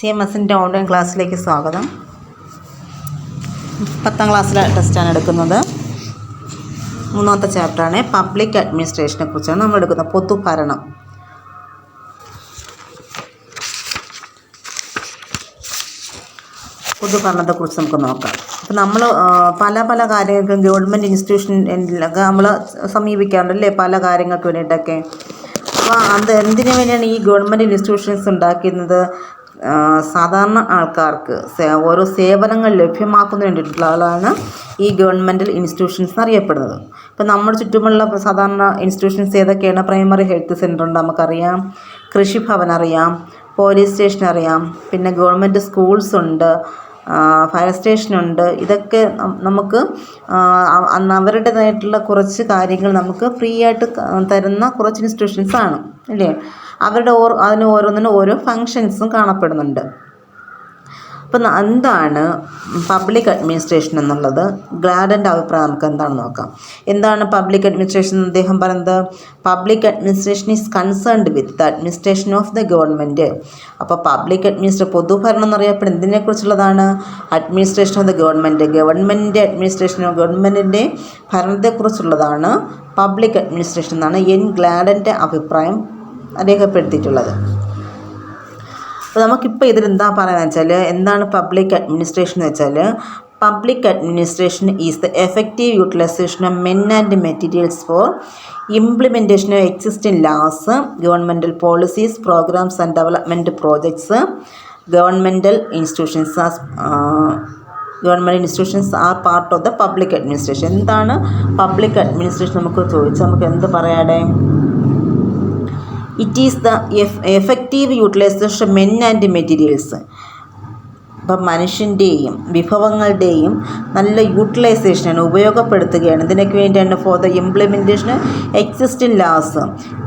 CMSൻ്റെ online ക്ലാസ്സിലേക്ക് സ്വാഗതം. 10ാം ക്ലാസ്സിലെ ടെസ്റ്റാണ് എടുക്കുന്നത്. 3ാമത്തെ ചാപ്റ്ററാണ് പബ്ലിക് അഡ്മിനിസ്ട്രേഷനെ കുറിച്ചാണ് നമ്മൾ എടുക്കുന്നത്. പൊതുഭരണം. പൊതുഭരണത്തെക്കുറിച്ച് നമുക്ക് നോക്കാം. അപ്പോൾ നമ്മൾ പല കാര്യങ്ങൾക്കും ഗവൺമെൻറ് ഇൻസ്റ്റിറ്റ്യൂഷനിലൊക്കെ നമ്മൾ സമീപിക്കാറുണ്ടല്ലേ, പല കാര്യങ്ങൾക്ക് വേണ്ടിയിട്ടൊക്കെ. അപ്പോൾ അത് എന്തിനു വേണ്ടിയാണ് ഈ ഗവൺമെൻറ് ഇൻസ്റ്റിറ്റ്യൂഷൻസ് ഉണ്ടാക്കുന്നത്? സാധാരണ ആൾക്കാർക്ക് ഓരോ സേവനങ്ങൾ ലഭ്യമാക്കുന്നതിന് വേണ്ടിയിട്ടുള്ളതാണ് ഈ ഗവൺമെൻറ്റൽ ഇൻസ്റ്റിറ്റ്യൂഷൻസ് എന്നറിയപ്പെടുന്നത്. ഇപ്പം നമ്മുടെ ചുറ്റുമുള്ള സാധാരണ ഇൻസ്റ്റിറ്റ്യൂഷൻസ് ഏതൊക്കെയാണ്? പ്രൈമറി ഹെൽത്ത് സെൻ്റർ ഉണ്ട്, നമുക്കറിയാം. കൃഷിഭവൻ അറിയാം, പോലീസ് സ്റ്റേഷൻ അറിയാം, പിന്നെ ഗവൺമെൻറ് സ്കൂൾസ് ഉണ്ട്, ഫയർ സ്റ്റേഷനുണ്ട്. ഇതൊക്കെ നമുക്ക് അവരുടേതായിട്ടുള്ള കുറച്ച് കാര്യങ്ങൾ നമുക്ക് ഫ്രീ ആയിട്ട് തരുന്ന കുറച്ച് ഇൻസ്റ്റിറ്റ്യൂഷൻസാണ് അല്ലേ. അവരുടെ അതിന് ഓരോന്നിനും ഓരോ ഫങ്ഷൻസും കാണപ്പെടുന്നുണ്ട്. അപ്പം എന്താണ് പബ്ലിക് അഡ്മിനിസ്ട്രേഷൻ എന്നുള്ളത്? ഗ്ലാഡൻ്റെ അഭിപ്രായം നമുക്ക് എന്താണെന്ന് നോക്കാം. എന്താണ് പബ്ലിക് അഡ്മിനിസ്ട്രേഷൻ എന്ന് അദ്ദേഹം പറയുന്നത്? Public administration is concerned with the administration of the government. അപ്പോൾ പബ്ലിക് അഡ്മിനിസ്ട്രേഷൻ, പൊതുഭരണം എന്നറിയപ്പെടുന്നത് എന്തിനെക്കുറിച്ചുള്ളതാണ്? അഡ്മിനിസ്ട്രേഷൻ ഓഫ് ദ ഗവൺമെൻറ്, ഗവൺമെൻറ്റിൻ്റെ അഡ്മിനിസ്ട്രേഷനോ ഗവൺമെൻറ്റിൻ്റെ ഭരണത്തെക്കുറിച്ചുള്ളതാണ് പബ്ലിക് അഡ്മിനിസ്ട്രേഷൻ എന്നാണ് എൻ ഗ്ലാഡൻ്റെ അഭിപ്രായം രേഖപ്പെടുത്തിയിട്ടുള്ളത്. അപ്പോൾ നമുക്കിപ്പോൾ ഇതിലെന്താ പറയുക വെച്ചാൽ, എന്താണ് പബ്ലിക് അഡ്മിനിസ്ട്രേഷൻ എന്ന് വെച്ചാൽ, public administration is the effective utilisation of men and materials for implementation of existing laws, governmental policies, programmes and development projects. Governmental institutions are part of the public administration. എന്താണ് public administration നമുക്ക് ചോദിച്ചാൽ നമുക്ക് എന്ത് പറയാടെ? It is the effective utilisation men and materials. അപ്പം മനുഷ്യൻ്റെയും വിഭവങ്ങളുടെയും നല്ല യൂട്ടിലൈസേഷനാണ്, ഉപയോഗപ്പെടുത്തുകയാണ്. ഇതിനൊക്കെ വേണ്ടിയാണ് for the implementation existing laws,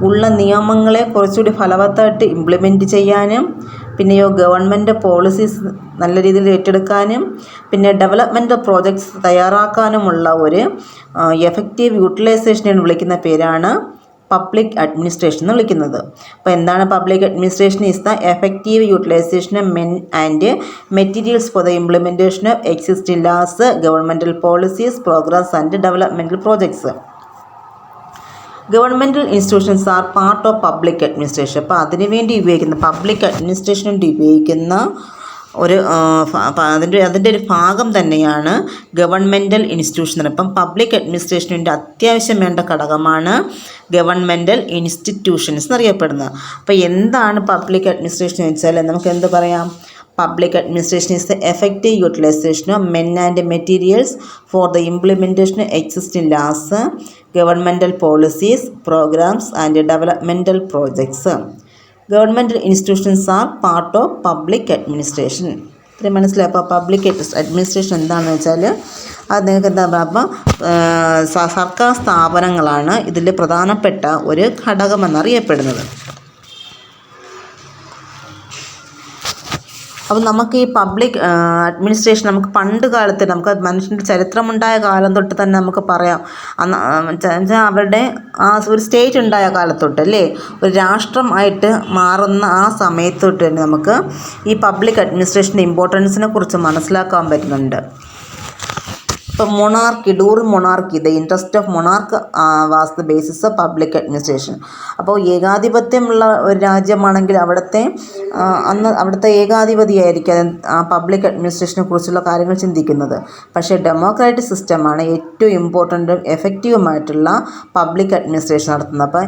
ഉള്ള നിയമങ്ങളെ കുറച്ചുകൂടി ഫലവത്തായിട്ട് ഇംപ്ലിമെൻറ്റ് ചെയ്യാനും, പിന്നെയോ ഗവൺമെൻറ് പോളിസീസ് നല്ല രീതിയിൽ ഏറ്റെടുക്കാനും, പിന്നെ ഡെവലപ്മെൻറ്റ് പ്രോജക്ട്സ് തയ്യാറാക്കാനുമുള്ള ഒരു എഫക്റ്റീവ് യൂട്ടിലൈസേഷനാണ് വിളിക്കുന്ന പേരാണ് പബ്ലിക് അഡ്മിനിസ്ട്രേഷൻ എന്ന് വിളിക്കുന്നത്. അപ്പോൾ എന്താണ് public administration? Is the effective utilisation of men and materials for the implementation of existing laws, governmental policies, programmes and developmental projects. Governmental institutions are part of public administration. അപ്പോൾ അതിനുവേണ്ടി ഉപയോഗിക്കുന്ന public അഡ്മിനിസ്ട്രേഷന് വേണ്ടി ഉപയോഗിക്കുന്ന ഒരു അതിൻ്റെ ഒരു ഭാഗം തന്നെയാണ് ഗവൺമെൻറ്റൽ ഇൻസ്റ്റിറ്റ്യൂഷൻ. അപ്പം പബ്ലിക് അഡ്മിനിസ്ട്രേഷന് അത്യാവശ്യം വേണ്ട ഘടകമാണ് ഗവൺമെൻറ്റൽ ഇൻസ്റ്റിറ്റ്യൂഷൻസ് എന്നറിയപ്പെടുന്നത്. അപ്പോൾ എന്താണ് പബ്ലിക് അഡ്മിനിസ്ട്രേഷൻ എന്ന് വെച്ചാൽ നമുക്ക് എന്ത് പറയാം? Public administration is the effective utilisation of men and materials for the implementation of existing laws, governmental policies, programmes and developmental projects. Government institutions are part of public administration. ഇത്രയും മനസ്സിലായി. അപ്പോൾ public administration എന്താണെന്ന് വെച്ചാൽ അത് നിങ്ങൾക്ക് എന്താ പറയുക, സർക്കാർ സ്ഥാപനങ്ങളാണ് ഇതിൽ പ്രധാനപ്പെട്ട ഒരു ഘടകമെന്നറിയപ്പെടുന്നത്. അപ്പം നമുക്ക് ഈ പബ്ലിക് അഡ്മിനിസ്ട്രേഷൻ നമുക്ക് പണ്ട് കാലത്ത് നമുക്ക് മനുഷ്യൻ്റെ ചരിത്രമുണ്ടായ കാലം തൊട്ട് തന്നെ നമുക്ക് പറയാം. അന്ന് അവരുടെ ആ ഒരു സ്റ്റേറ്റ് ഉണ്ടായ കാലത്തൊട്ട് അല്ലേ, ഒരു രാഷ്ട്രമായിട്ട് മാറുന്ന ആ സമയത്തൊട്ട് തന്നെ നമുക്ക് ഈ പബ്ലിക് അഡ്മിനിസ്ട്രേഷൻ്റെ ഇമ്പോർട്ടൻസിനെ കുറിച്ച് മനസ്സിലാക്കാൻ പറ്റുന്നുണ്ട്. ഇപ്പം monarchy, during monarchy the interest of monarch was the basis of public administration. അപ്പോൾ ഏകാധിപത്യമുള്ള ഒരു രാജ്യമാണെങ്കിൽ അവിടുത്തെ ഏകാധിപതിയായിരിക്കും ആ പബ്ലിക് അഡ്മിനിസ്ട്രേഷനെ കുറിച്ചുള്ള കാര്യങ്ങൾ ചിന്തിക്കുന്നത്. പക്ഷേ ഡെമോക്രാറ്റിക് സിസ്റ്റമാണ് ഏറ്റവും ഇമ്പോർട്ടൻറ്റും എഫക്റ്റീവുമായിട്ടുള്ള പബ്ലിക് അഡ്മിനിസ്ട്രേഷൻ നടത്തുന്നത്. അപ്പോൾ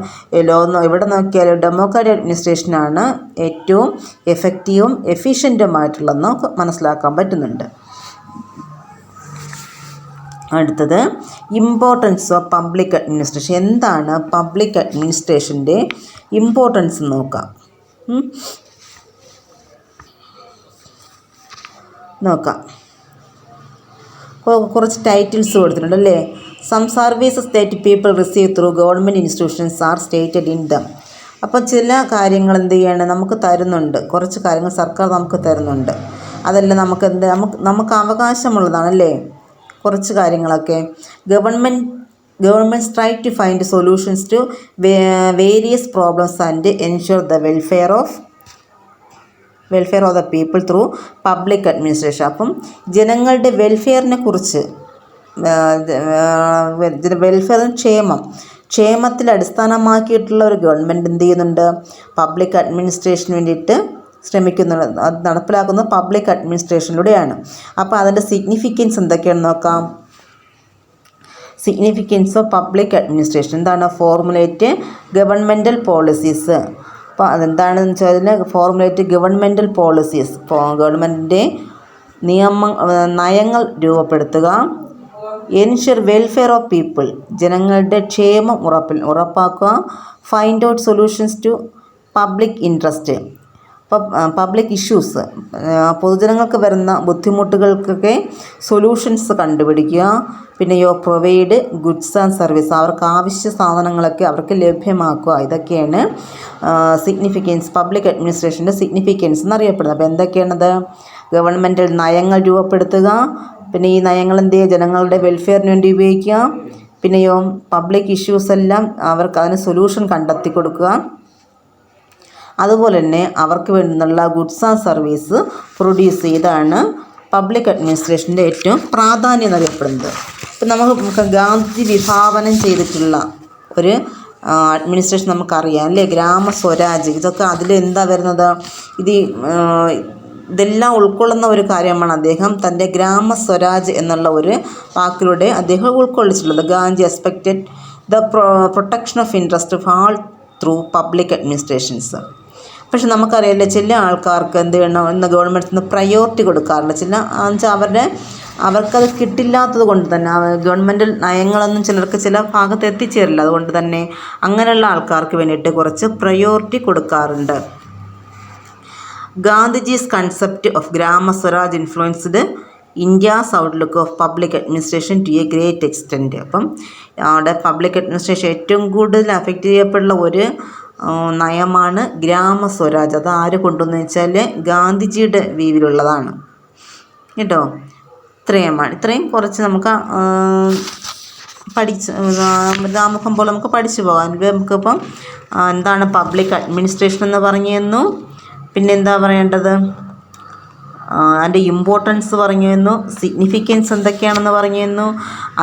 എവിടെ നോക്കിയാലും ഡെമോക്രാറ്റിക് അഡ്മിനിസ്ട്രേഷനാണ് ഏറ്റവും എഫക്റ്റീവും എഫിഷ്യൻറ്റുമായിട്ടുള്ളതെന്ന് നമുക്ക് മനസ്സിലാക്കാൻ പറ്റുന്നുണ്ട്. അടുത്തത് ഇമ്പോർട്ടൻസ് ഓഫ് പബ്ലിക് അഡ്മിനിസ്ട്രേഷൻ. എന്താണ് പബ്ലിക് അഡ്മിനിസ്ട്രേഷൻ്റെ ഇമ്പോർട്ടൻസ് നോക്കാം. കുറച്ച് ടൈറ്റിൽസ് കൊടുത്തിട്ടുണ്ട് അല്ലേ. Some services that people receive through government institutions are stated in them. അപ്പോൾ ചില കാര്യങ്ങൾ എന്ത് ചെയ്യണം, നമുക്ക് തരുന്നുണ്ട്, കുറച്ച് കാര്യങ്ങൾ സർക്കാർ നമുക്ക് തരുന്നുണ്ട്. അതെല്ലാം നമുക്ക് അവകാശമുള്ളതാണല്ലേ കുറച്ച് കാര്യങ്ങളൊക്കെ. Government try to find solutions to various problems and ensure the welfare of welfare of the people through public administration. അപ്പം ജനങ്ങളുടെ വെൽഫെയറിനെ കുറിച്ച്, വെൽഫെയർ ക്ഷേമത്തിൽ അടിസ്ഥാനമാക്കിയിട്ടുള്ള ഒരു ഗവൺമെൻറ് എന്ത് ചെയ്യുന്നുണ്ട്, പബ്ലിക് അഡ്മിനിസ്ട്രേഷന് വേണ്ടിയിട്ട് ശ്രമിക്കുന്നുണ്ട്. അത് നടപ്പിലാക്കുന്നത് പബ്ലിക് അഡ്മിനിസ്ട്രേഷനിലൂടെയാണ്. അപ്പോൾ അതിൻ്റെ സിഗ്നിഫിക്കൻസ് എന്തൊക്കെയാണെന്ന് നോക്കാം. സിഗ്നിഫിക്കൻസ് ഓഫ് പബ്ലിക് അഡ്മിനിസ്ട്രേഷൻ എന്താണ്? Formulate governmental policies. അപ്പോൾ അതെന്താണെന്ന് വെച്ചാൽ ഫോർമുലേറ്റ് ഗവൺമെൻറ്റൽ പോളിസീസ്, ഗവൺമെൻറ്റിൻ്റെ നയങ്ങൾ രൂപപ്പെടുത്തുക. എൻഷുർ വെൽഫെയർ ഓഫ് പീപ്പിൾ, ജനങ്ങളുടെ ക്ഷേമം ഉറപ്പാക്കുക. Find out solutions to public interest, public issues, പൊതുജനങ്ങൾക്ക് വരുന്ന ബുദ്ധിമുട്ടുകൾക്കൊക്കെ സൊല്യൂഷൻസ് കണ്ടുപിടിക്കുക. പിന്നെയോ പ്രൊവൈഡ് ഗുഡ്സ് ആൻഡ് സർവീസ്, അവർക്ക് ആവശ്യ സാധനങ്ങളൊക്കെ അവർക്ക് ലഭ്യമാക്കുക. ഇതൊക്കെയാണ് സിഗ്നിഫിക്കൻസ്, പബ്ലിക് അഡ്മിനിസ്ട്രേഷൻ്റെ സിഗ്നിഫിക്കൻസ് എന്നറിയപ്പെടുന്നത്. അപ്പോൾ എന്തൊക്കെയാണത്? ഗവൺമെൻറ് നയങ്ങൾ രൂപപ്പെടുത്തുക, പിന്നെ ഈ നയങ്ങൾ എന്ത് ചെയ്യുക, ജനങ്ങളുടെ വെൽഫെയറിന് വേണ്ടി ഉപയോഗിക്കുക. പിന്നെയോ പബ്ലിക് ഇഷ്യൂസ് എല്ലാം അവർക്ക് അതിന് സൊല്യൂഷൻ കണ്ടെത്തി കൊടുക്കുക. അതുപോലെ തന്നെ അവർക്ക് വേണ്ടുന്നുള്ള ഗുഡ്സ് ആൻഡ് സർവീസ് പ്രൊഡ്യൂസ് ചെയ്താണ് പബ്ലിക് അഡ്മിനിസ്ട്രേഷൻ്റെ ഏറ്റവും പ്രാധാന്യം എന്നറിയപ്പെടുന്നത്. ഇപ്പം നമുക്ക് ഗാന്ധി വിഭാവനം ചെയ്തിട്ടുള്ള ഒരു അഡ്മിനിസ്ട്രേഷൻ നമുക്കറിയാം അല്ലേ, ഗ്രാമ സ്വരാജ്. ഇതൊക്കെ അതിൽ എന്താ വരുന്നത്? ഇതെല്ലാം ഉൾക്കൊള്ളുന്ന ഒരു കാര്യമാണ് അദ്ദേഹം തൻ്റെ ഗ്രാമ സ്വരാജ് എന്നുള്ള ഒരു വാക്കിലൂടെ അദ്ദേഹം ഉൾക്കൊള്ളിച്ചിട്ടുള്ളത്. Gandhi expected the protection of interest of all through public administrations. പക്ഷെ നമുക്കറിയാമല്ലോ, ചില ആൾക്കാർക്ക് എന്ത് ചെയ്യണം എന്ന് ഗവൺമെൻറ്റിൽ നിന്ന് പ്രയോറിറ്റി കൊടുക്കാറില്ല. അവർക്കത് കിട്ടില്ലാത്തത് കൊണ്ട് തന്നെ ഗവൺമെൻറ് നയങ്ങളൊന്നും ചില ഭാഗത്ത് എത്തിച്ചേരില്ല. അതുകൊണ്ട് തന്നെ അങ്ങനെയുള്ള ആൾക്കാർക്ക് വേണ്ടിയിട്ട് കുറച്ച് പ്രയോറിറ്റി കൊടുക്കാറുണ്ട്. Gandhiji's concept of Grama Swaraj influenced India's outlook of public administration to a great extent. അപ്പം അവിടെ പബ്ലിക് അഡ്മിനിസ്ട്രേഷൻ ഏറ്റവും കൂടുതൽ അഫക്റ്റ് ചെയ്യപ്പെടുന്ന ഒരു നയമാണ് ഗ്രാമ സ്വരാജ്. അത് ആര് കൊണ്ടുവന്നു വെച്ചാൽ ഗാന്ധിജിയുടെ വീവിലുള്ളതാണ് കേട്ടോ. ഇത്രയും കുറച്ച് നമുക്ക് ആമുഖം പോലെ നമുക്ക് പഠിച്ചു പോകാം. നമുക്കിപ്പം എന്താണ് പബ്ലിക് അഡ്മിനിസ്ട്രേഷൻ എന്ന് പറഞ്ഞു തന്നു, പിന്നെന്താ പറയേണ്ടത്, അതിൻ്റെ ഇമ്പോർട്ടൻസ് പറഞ്ഞു തന്നു, സിഗ്നിഫിക്കൻസ് എന്തൊക്കെയാണെന്ന് പറഞ്ഞു തന്നു,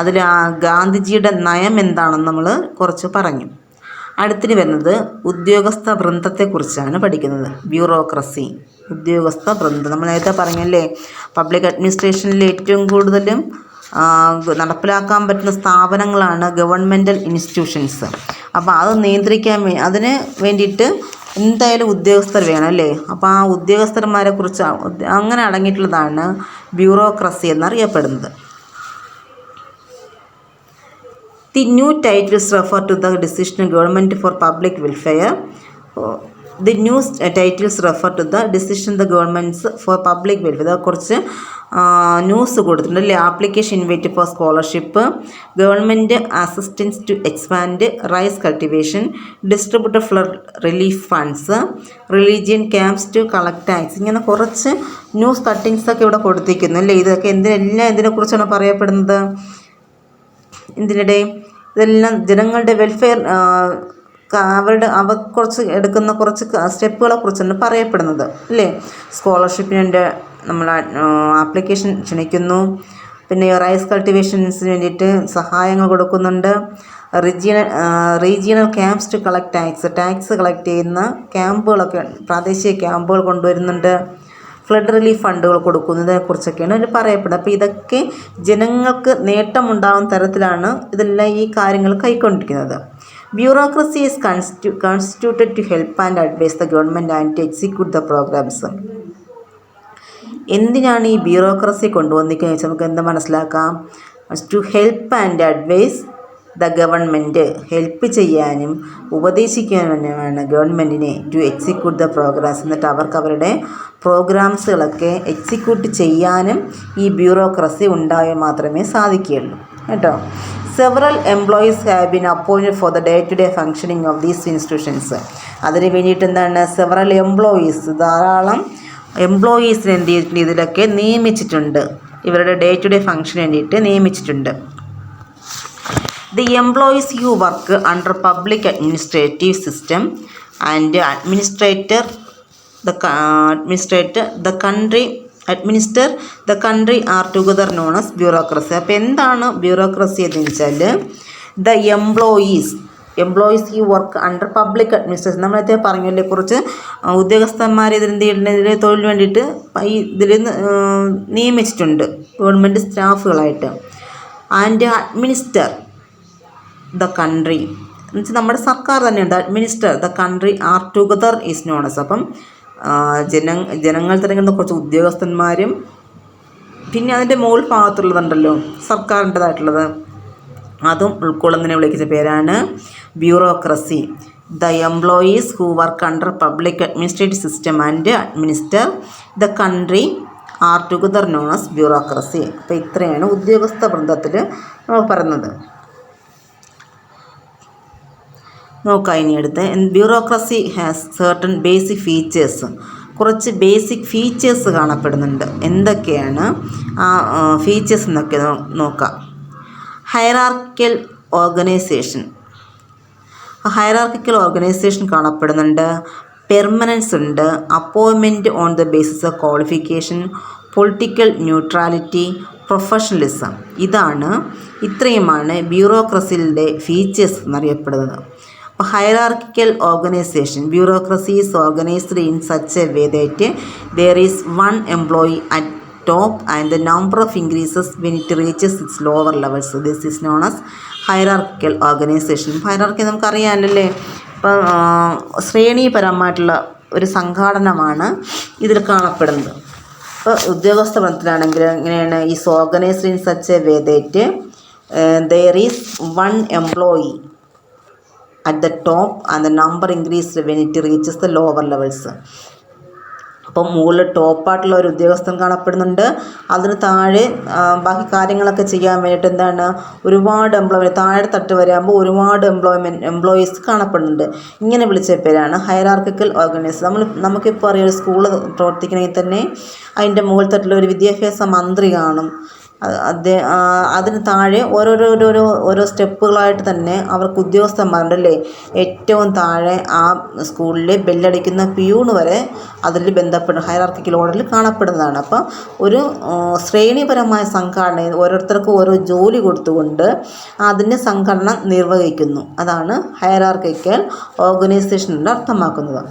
അതിൽ ഗാന്ധിജിയുടെ നയം എന്താണെന്ന് നമ്മൾ കുറച്ച് പറഞ്ഞു. അടുത്തിന് വരുന്നത് ഉദ്യോഗസ്ഥ വൃന്ദത്തെക്കുറിച്ചാണ് പഠിക്കുന്നത്. ബ്യൂറോക്രസി, ഉദ്യോഗസ്ഥ വൃന്ദം. നമ്മൾ നേരത്തെ പറഞ്ഞല്ലേ, പബ്ലിക് അഡ്മിനിസ്ട്രേഷനിൽ ഏറ്റവും കൂടുതലും നടപ്പിലാക്കാൻ പറ്റുന്ന സ്ഥാപനങ്ങളാണ് ഗവൺമെൻറ്റൽ ഇൻസ്റ്റിറ്റ്യൂഷൻസ്. അപ്പോൾ അത് നിയന്ത്രിക്കാൻ അതിന് വേണ്ടിയിട്ട് എന്തായാലും ഉദ്യോഗസ്ഥർ വേണം അല്ലേ. അപ്പോൾ ആ ഉദ്യോഗസ്ഥന്മാരെ കുറിച്ച് അങ്ങനെ അടങ്ങിയിട്ടുള്ളതാണ് ബ്യൂറോക്രസി എന്നറിയപ്പെടുന്നത്. The new titles refer to the decision government for public welfare. The new titles refer to the decision the governments for public welfare. ഇതേക്കുറിച്ച് ന്യൂസ് കൊടുത്തിട്ടുണ്ട് അല്ലേ. Application invite for scholarship, government assistance to expand rice cultivation, distributor flood relief funds, religion camps to collect tax. ഇങ്ങനെ കുറച്ച് news കട്ടിങ്സൊക്കെ ഇവിടെ കൊടുത്തിരിക്കുന്നു അല്ലേ. ഇതൊക്കെ ഇതിനെക്കുറിച്ചാണ് പറയപ്പെടുന്നത്. ഇതെല്ലാം ജനങ്ങളുടെ വെൽഫെയർ അവർ കുറച്ച് എടുക്കുന്ന കുറച്ച് സ്റ്റെപ്പുകളെ കുറിച്ചാണ് പറയപ്പെടുന്നത് അല്ലേ. സ്കോളർഷിപ്പിന് നമ്മൾ ആപ്ലിക്കേഷൻ ക്ഷണിക്കുന്നു, പിന്നെ റൈസ് കൾട്ടിവേഷൻസിന് വേണ്ടിയിട്ട് സഹായങ്ങൾ കൊടുക്കുന്നുണ്ട്. Regional camps to collect tax collect ചെയ്യുന്ന ക്യാമ്പുകളൊക്കെ, പ്രാദേശിക ക്യാമ്പുകൾ കൊണ്ടുവരുന്നുണ്ട്. ഫ്ലഡ് റിലീഫ് ഫണ്ടുകൾ കൊടുക്കുന്നതിനെക്കുറിച്ചൊക്കെയാണ് ഇതിൽ പറയപ്പെടുന്നത്. അപ്പോൾ ഇതൊക്കെ ജനങ്ങൾക്ക് നേട്ടമുണ്ടാകുന്ന തരത്തിലാണ് ഇതെല്ലാം ഈ കാര്യങ്ങൾ കൈക്കൊണ്ടിരിക്കുന്നത്. Bureaucracy is constituted to help and advise the government and to execute the programmes. എന്തിനാണ് ഈ ബ്യൂറോക്രസി കൊണ്ടുവന്നിരിക്കുന്നത് വെച്ചാൽ നമുക്ക് എന്ത് മനസ്സിലാക്കാം. To help and advise the government, help ചെയ്യാനും ഉപദേശിക്കാനുമാണ് ഗവൺമെൻറ്റിനെ ടു എക്സിക്യൂട്ട് ദ പ്രോഗ്രാംസ്. എന്നിട്ട് അവർക്ക് അവരുടെ പ്രോഗ്രാംസുകളൊക്കെ എക്സിക്യൂട്ട് ചെയ്യാനും ഈ ബ്യൂറോക്രസി ഉണ്ടായാൽ മാത്രമേ സാധിക്കുകയുള്ളൂ കേട്ടോ. Several employees have been appointed for the day to day functioning of these institutions. അതിന് വേണ്ടിയിട്ട് എന്താണ്, സെവറൽ എംപ്ലോയീസ്, ധാരാളം എംപ്ലോയീസിനെ എന്ത് ചെയ്തിട്ടുണ്ട്, ഇതിലൊക്കെ നിയമിച്ചിട്ടുണ്ട്. ഇവരുടെ ഡേ ടു ഡേ ഫങ്ഷന് വേണ്ടിയിട്ട് നിയമിച്ചിട്ടുണ്ട്. The employees who work under public administrative system and administrator the country administer the country are together known as bureaucracy. അപ്പോൾ എന്താണ് ബ്യൂറോക്രസി എന്ന് വെച്ചാൽ ദ എംപ്ലോയീസ് ഈ വർക്ക് അണ്ടർ പബ്ലിക് അഡ്മിനിസ്ട്രേഷൻ. നമ്മളത്തെ പറഞ്ഞല്ലേ കുറച്ച് ഉദ്യോഗസ്ഥന്മാരെ ഇതിൻ്റെ തൊഴിൽ വേണ്ടിയിട്ട് ഇതിൽ നിയമിച്ചിട്ടുണ്ട് ഗവൺമെൻറ് സ്റ്റാഫുകളായിട്ട്. ആൻഡ് അഡ്മിനിസ്റ്റർ ദ കൺട്രി എന്ന് വെച്ചാൽ നമ്മുടെ സർക്കാർ തന്നെയുണ്ട്. Administer the country are together is known as. അപ്പം ജനങ്ങൾ തിരഞ്ഞെടുക്കുന്ന കുറച്ച് ഉദ്യോഗസ്ഥന്മാരും പിന്നെ അതിൻ്റെ മുകൾ ഭാഗത്തുള്ളതുണ്ടല്ലോ സർക്കാരിൻ്റെതായിട്ടുള്ളത്, അതും ഉൾക്കൊള്ളുന്നതിനെ വിളിക്കുന്ന പേരാണ് bureaucracy. The employees who work under public administrative system and administer the country are together known as bureaucracy. അപ്പോൾ ഇത്രയാണ് ഉദ്യോഗസ്ഥ വൃന്ദത്തിൽ നമ്മൾ പറയുന്നത്. നോക്കാം ഇനി അടുത്ത്. Bureaucracy has certain basic features. കുറച്ച് ബേസിക് ഫീച്ചേഴ്സ് കാണപ്പെടുന്നുണ്ട്. എന്തൊക്കെയാണ് ആ ഫീച്ചേഴ്സ് എന്നൊക്കെ നോക്കാം. ഹൈറാർക്കിക്കൽ ഓർഗനൈസേഷൻ കാണപ്പെടുന്നുണ്ട്. പെർമനൻസ് ഉണ്ട്. Appointment on the basis of qualification, political neutrality, professionalism. ഇത്രയുമാണ് ബ്യൂറോക്രസിയുടെ ഫീച്ചേഴ്സ് എന്നറിയപ്പെടുന്നത്. അപ്പോൾ hierarchical organisation, bureaucracy is organised in such a way that there is one employee at top and the number of increases when it reaches its lower levels. So this is known as hierarchical organization. Hierarchy നമുക്കറിയാമല്ലേ, ഇപ്പം ശ്രേണീപരമായിട്ടുള്ള ഒരു സംഘാടനമാണ് ഇതിൽ കാണപ്പെടുന്നത്. ഇപ്പോൾ ഉദ്യോഗസ്ഥ ബന്ധത്തിലാണെങ്കിൽ എങ്ങനെയാണ്, is organised in such a way that there is one employee at the top and the number increased when it reaches the lower levels. അപ്പം മുകളിൽ ടോപ്പായിട്ടുള്ള ഒരു ഉദ്യോഗസ്ഥൻ കാണപ്പെടുന്നുണ്ട്. അതിന് താഴെ ബാക്കി കാര്യങ്ങളൊക്കെ ചെയ്യാൻ വേണ്ടിയിട്ട് എന്താണ് ഒരുപാട് താഴെ തട്ട് വരെയാകുമ്പോൾ ഒരുപാട് എംപ്ലോയീസ് കാണപ്പെടുന്നുണ്ട്. ഇങ്ങനെ വിളിച്ച പേരാണ് ഹൈറാർക്കിക്കൽ ഓർഗനൈസേഷൻ. നമുക്കിപ്പോൾ അറിയാം, ഒരു സ്കൂൾ പ്രവർത്തിക്കണമെങ്കിൽ തന്നെ അതിൻ്റെ മുകൾ തട്ടിൽ ഒരു വിദ്യാഭ്യാസ മന്ത്രി കാണും. അതിന് താഴെ ഓരോ സ്റ്റെപ്പുകളായിട്ട് തന്നെ അവർക്ക് ഉദ്യോഗസ്ഥന്മാരുണ്ടല്ലേ. ഏറ്റവും താഴെ ആ സ്കൂളിൽ ബെല്ലടിക്കുന്ന പ്യൂണ് വരെ അതിൽ ബന്ധപ്പെട്ട് ഹൈറാർക്കിക്കൽ ഓർഡറിൽ കാണപ്പെടുന്നതാണ്. അപ്പോൾ ഒരു ശ്രേണിപരമായ സംഘടന, ഓരോരുത്തർക്കും ഓരോ ജോലി കൊടുത്തുകൊണ്ട് അതിൻ്റെ സംഘടന നിർവഹിക്കുന്നു. അതാണ് ഹൈറാർക്കിക്കൽ ഓർഗനൈസേഷനിൽ അർത്ഥമാക്കുന്നത്.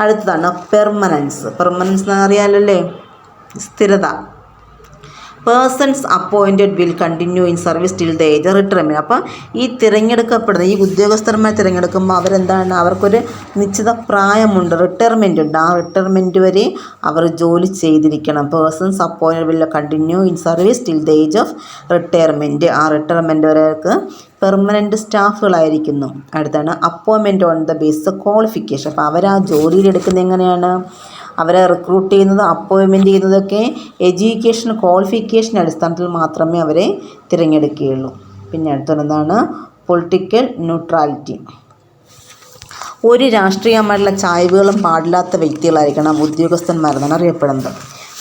അടുത്തതാണ് പെർമനൻസ് എന്നറിയാലല്ലേ, സ്ഥിരത. Persons appointed will continue in service till the age retirement. അപ്പം ഈ ഉദ്യോഗസ്ഥന്മാരെ തിരഞ്ഞെടുക്കുമ്പോൾ അവർക്കൊരു നിശ്ചിത പ്രായമുണ്ട്, റിട്ടയർമെൻ്റ് ഉണ്ട്. ആ റിട്ടയർമെൻറ്റ് വരെ അവർ ജോലി ചെയ്തിരിക്കണം. Persons appointed will continue in service till the age of retirement. ആ റിട്ടയർമെൻറ്റ് വരെ പെർമനൻറ്റ് സ്റ്റാഫുകളായിരിക്കുന്നു. അടുത്താണ് appointment on the basis of qualification. അപ്പോൾ അവർ ആ ജോലിയിലെടുക്കുന്നത് എങ്ങനെയാണ്, അവരെ റിക്രൂട്ട് ചെയ്യുന്നത്, അപ്പോയിൻമെൻറ്റ് ചെയ്യുന്നതൊക്കെ എഡ്യൂക്കേഷൻ ക്വാളിഫിക്കേഷൻ അടിസ്ഥാനത്തിൽ മാത്രമേ അവരെ തിരഞ്ഞെടുക്കുകയുള്ളൂ. പിന്നെ അടുത്തൊരെന്താണ് പൊളിറ്റിക്കൽ ന്യൂട്രാലിറ്റി. ഒരു രാഷ്ട്രീയമായിട്ടുള്ള ചായ്വുകളും പാടില്ലാത്ത വ്യക്തികളായിരിക്കണം ഉദ്യോഗസ്ഥന്മാരെന്നാണ് അറിയപ്പെടുന്നത്.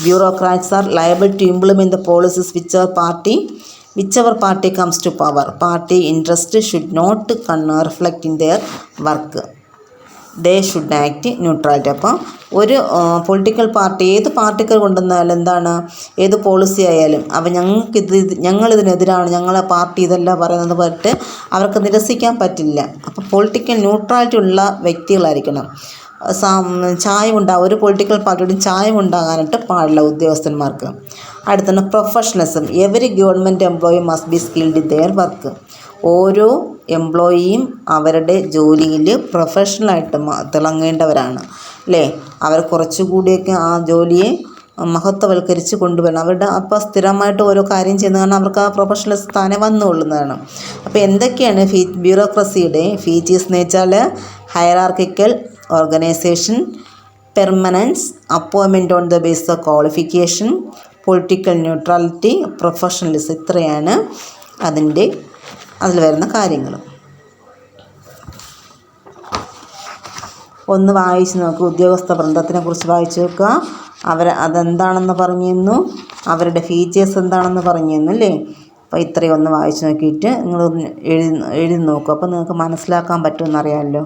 Bureaucrats are liable to implement the policies whichever party comes to power. Party interest should not reflect in their work. They should act neutrality. അപ്പം ഒരു പൊളിറ്റിക്കൽ പാർട്ടി ഏത് പാർട്ടിക്കാർ കൊണ്ടുവന്നാലും ഏത് പോളിസി ആയാലും ഞങ്ങളിതിനെതിരാണ്, ഞങ്ങളെ പാർട്ടി ഇതല്ല പറയുന്നത് പറഞ്ഞിട്ട് അവർക്ക് നിരസിക്കാൻ പറ്റില്ല. അപ്പോൾ പൊളിറ്റിക്കൽ ന്യൂട്രാലിറ്റി ഉള്ള വ്യക്തികളായിരിക്കണം. ഒരു പൊളിറ്റിക്കൽ പാർട്ടിയോടും ചായവുണ്ടാകാനായിട്ട് പാടില്ല ഉദ്യോഗസ്ഥന്മാർക്ക്. അടുത്താണ് professionalism. Every government employee must be skilled in there work. ഓരോ എംപ്ലോയിയും അവരുടെ ജോലിയിൽ പ്രൊഫഷണലായിട്ട് തിളങ്ങേണ്ടവരാണ് അല്ലേ. അവർ കുറച്ചുകൂടിയൊക്കെ ആ ജോലിയെ മഹത്വവൽക്കരിച്ച് കൊണ്ടുവരണം. അപ്പോൾ സ്ഥിരമായിട്ട് ഓരോ കാര്യം ചെയ്യുന്ന കാരണം അവർക്ക് ആ പ്രൊഫഷണൽ സ്ഥാനം വന്നുകൊള്ളുന്നതാണ്. അപ്പോൾ എന്തൊക്കെയാണ് ബ്യൂറോക്രസിയുടെ ഫീച്ചേഴ്സ് എന്ന് വെച്ചാൽ hierarchical organisation, permanence, appointment on the basis of qualification, political neutrality, professionalism. ഇത്രയാണ് അതിൽ വരുന്ന കാര്യങ്ങൾ. ഒന്ന് വായിച്ച് നോക്കുക. ഉദ്യോഗസ്ഥ വൃന്ദത്തിനെ കുറിച്ച് വായിച്ച് നോക്കുക. അതെന്താണെന്ന് പറഞ്ഞു തന്നു, അവരുടെ ഫീച്ചേഴ്സ് എന്താണെന്ന് പറഞ്ഞു തന്നു അല്ലേ. അപ്പോൾ ഇത്രയും ഒന്ന് വായിച്ച് നോക്കിയിട്ട് നിങ്ങൾ എഴുതി നോക്കുക. അപ്പോൾ നിങ്ങൾക്ക് മനസ്സിലാക്കാൻ പറ്റുമെന്നറിയാമല്ലോ.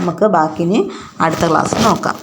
നമുക്ക് ബാക്കി ഇനി അടുത്ത ക്ലാസ് നോക്കാം.